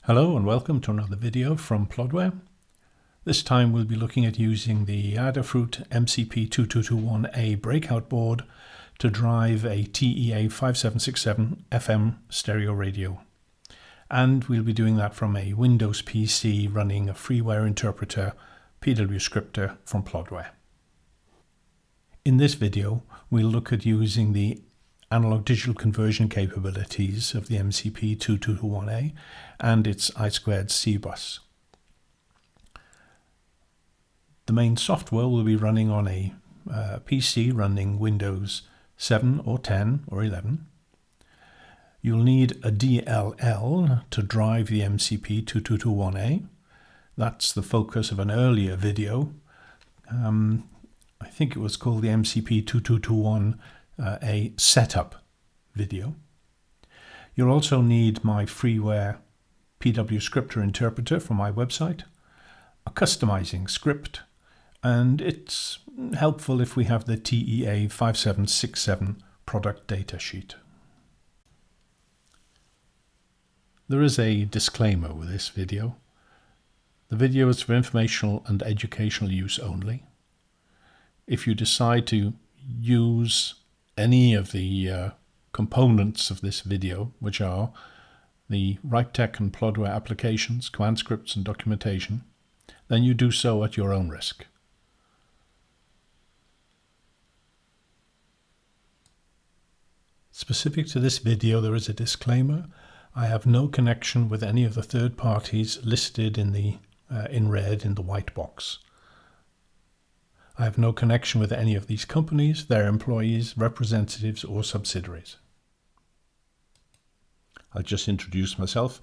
Hello and welcome to another video from Plodware. This time we'll be looking at using the Adafruit MCP2221A breakout board to drive a tea5767 FM stereo radio. And we'll be doing that from a Windows PC running a freeware interpreter PW scripter from Plodware. In this video we'll look at using the analog digital conversion capabilities of the MCP2221A and its I2C bus. The main software will be running on a PC running Windows 7 or 10 or 11. You'll need a DLL to drive the MCP2221A. That's the focus of an earlier video. I think it was called the MCP2221A setup video. You'll also need my freeware PW scripter interpreter from my website, a customizing script, and it's helpful if we have the tea5767 product data sheet. There is a disclaimer with this video. The video is for informational and educational use only. If you decide to use any of the components of this video, which are the WriteTech and Plodware applications, command scripts and documentation, then you do so at your own risk. Specific to this video, there is a disclaimer. I have no connection with any of the third parties listed in the in red in the white box. I have no connection with any of these companies, their employees, representatives or subsidiaries. I'll just introduce myself.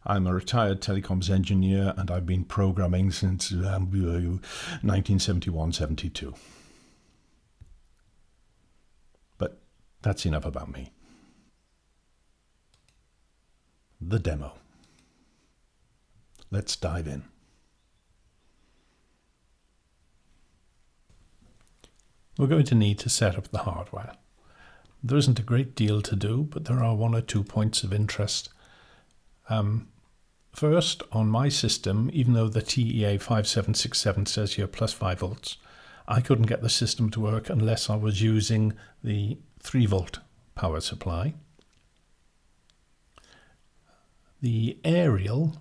I'm a retired telecoms engineer and I've been programming since 1971-72. But that's enough about me. The demo. Let's dive in. We're going to need to set up the hardware. There isn't a great deal to do, but there are one or two points of interest. First, on my system, even though the tea5767 says here plus 5 volts, I couldn't get the system to work unless I was using the 3 volt power supply. The aerial,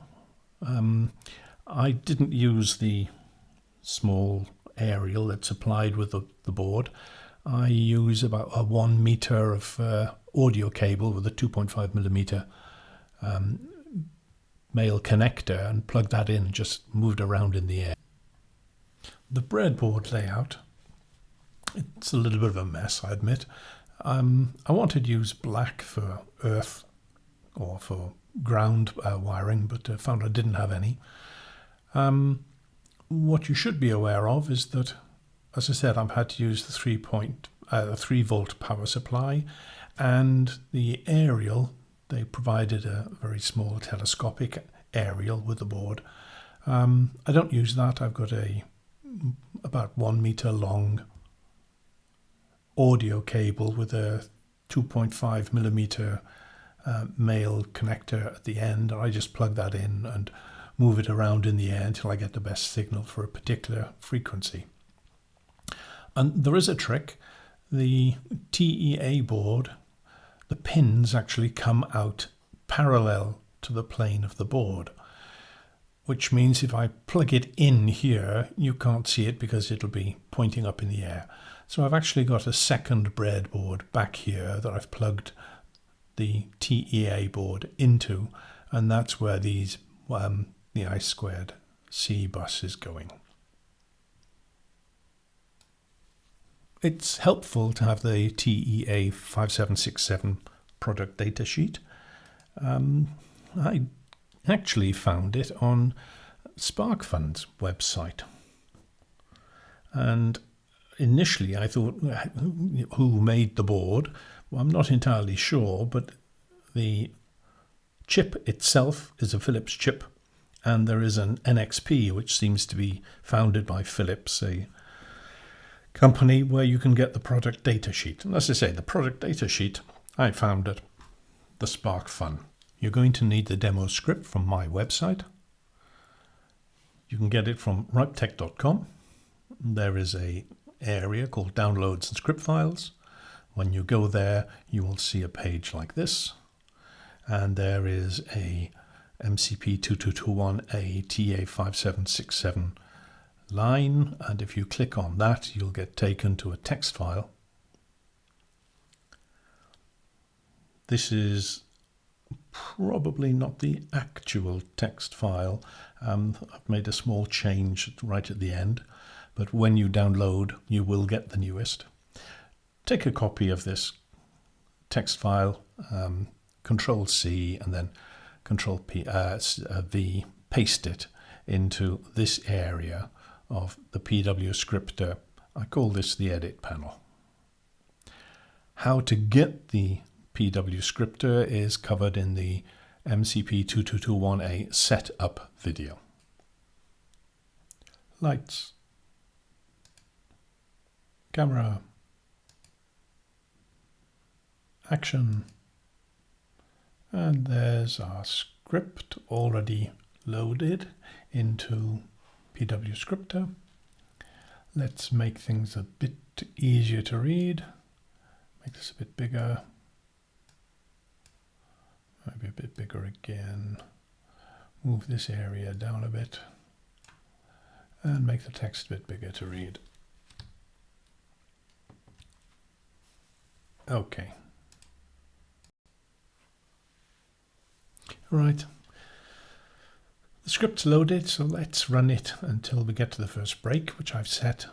I didn't use the small aerial that's applied with the board. I use about a 1 meter of audio cable with a 2.5 millimeter male connector and plugged that in and just moved around in the air. The breadboard layout, it's a little bit of a mess, I admit. I wanted to use black for earth or for ground wiring, but found I didn't have any. What you should be aware of is that, as I said, I've had to use the 3 volt power supply, and the aerial, they provided a very small telescopic aerial with the board. I don't use that. I've got a about 1 meter long audio cable with a 2.5 millimeter male connector at the end. I just plug that in and move it around in the air until I get the best signal for a particular frequency. And there is a trick. The TEA board, the pins actually come out parallel to the plane of the board, which means if I plug it in here, you can't see it because it'll be pointing up in the air. So I've actually got a second breadboard back here that I've plugged the TEA board into, and that's where these the I2C bus is going. It's helpful to have the tea5767 product data sheet. I actually found it on SparkFun's website. And initially I thought, who made the board? Well, I'm not entirely sure, but the chip itself is a Philips chip, and there is an NXP which seems to be founded by Philips, a company where you can get the product data sheet. And as I say, the product data sheet I found at the SparkFun You're going to need the demo script from my website. You can get it from ripetech.com. There is an area called Downloads and Script Files. When you go there, you will see a page like this. And there is a mcp2221a tea5767 line. And if you click on that, you'll get taken to a text file. This is probably not the actual text file. I've made a small change right at the end, but when you download, you will get the newest. Take a copy of this text file, Control C and then Control V, paste it into this area of the PW scripter. I call this the edit panel. How to get the PW scripter is covered in the mcp2221a setup video. Lights, camera, action, and there's our script already loaded into PW scripter. Let's make things a bit easier to read. Make this a bit bigger. Maybe a bit bigger again. Move this area down a bit and make the text a bit bigger to read. Okay. Right. The script's loaded, so let's run it until we get to the first break, which I've set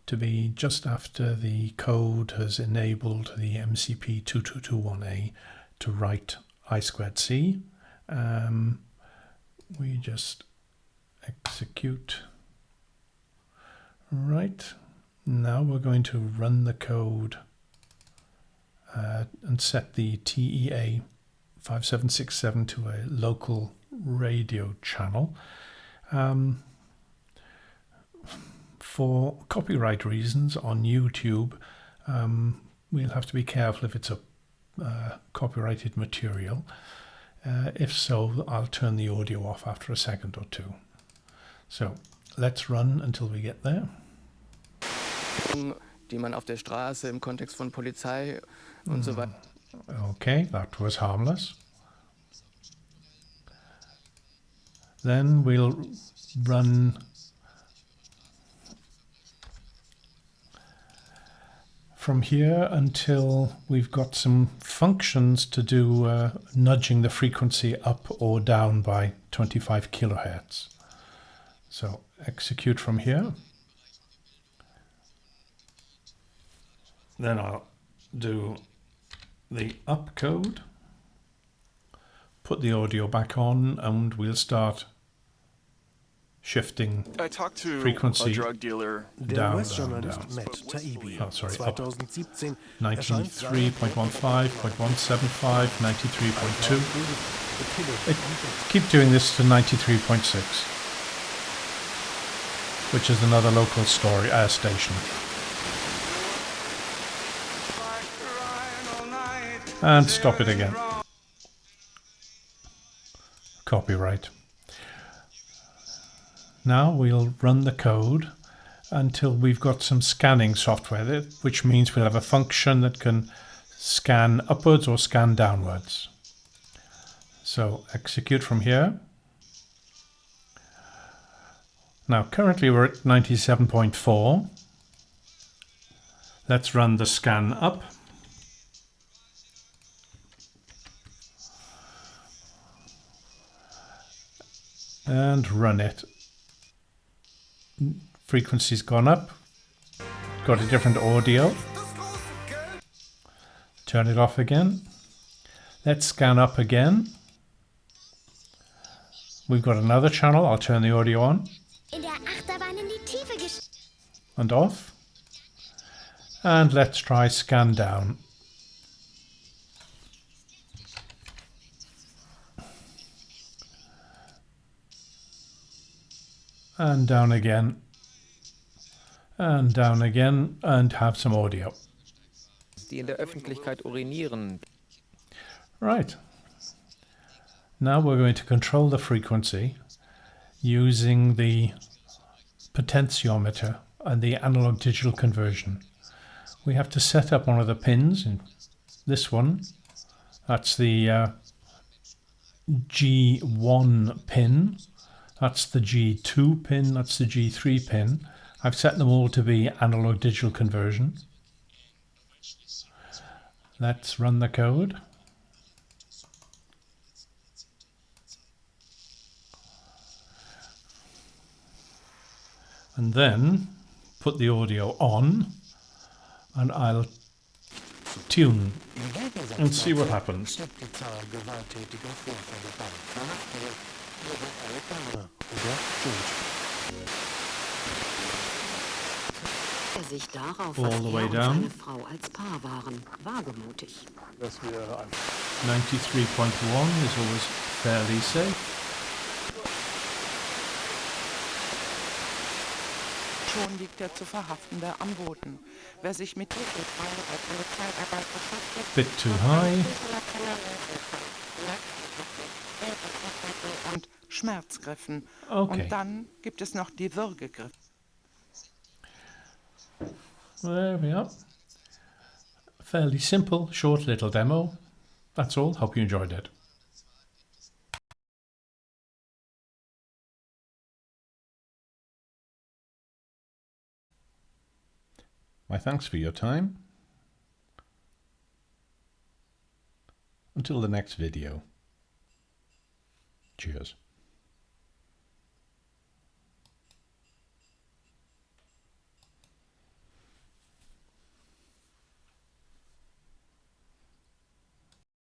to be just after the code has enabled the mcp2221a to write I2C. We just execute. Right, now we're going to run the code and set the tea5767 to a local radio channel. For copyright reasons on YouTube, we'll have to be careful if it's a copyrighted material. If so, I'll turn the audio off after a second or two. So let's run until we get there. Die man auf der Straße im Kontext von Polizei und so weiter. Okay, that was harmless. Then we'll run from here until we've got some functions to do nudging the frequency up or down by 25 kilohertz. So execute from here. Then I'll do the up code, put the audio back on, and we'll start shifting I talked to frequency a drug dealer. down, US-Journalist Matt Taibbi. Oh, sorry, up. 2017 93.15.175, 93.2. Keep doing this to 93.6, which is another local station. And stop it again. Copyright. Now we'll run the code until we've got some scanning software, which means we'll have a function that can scan upwards or scan downwards. So execute from here. Now currently we're at 97.4. Let's run the scan up. And run it. Frequency's gone up. Got a different audio. Turn it off again. Let's scan up again. We've got another channel. I'll turn the audio on. And off. And let's try scan down. And down again, and down again, and have some audio. Die in der Öffentlichkeit urinieren. Right. Now we're going to control the frequency using the potentiometer and the analog digital conversion. We have to set up one of the pins, in this one, that's the G1 pin, that's the G2 pin, that's the G3 pin. I've set them all to be analog digital conversion. Let's run the code. And then put the audio on, and I'll tune and see what happens. Sich darauf, all the way down. seine Frau als Paar waren, wagemutig. 93.1 is always fairly safe. Schon liegt der zu Verhaftende am Boden. Wer sich mit Bit too high. und Schmerzgriffen. Okay. Und dann gibt es noch die Würgegriffe. There we are. Fairly simple, short little demo. That's all. Hope you enjoyed it. My thanks for your time. Until the next video. Cheers.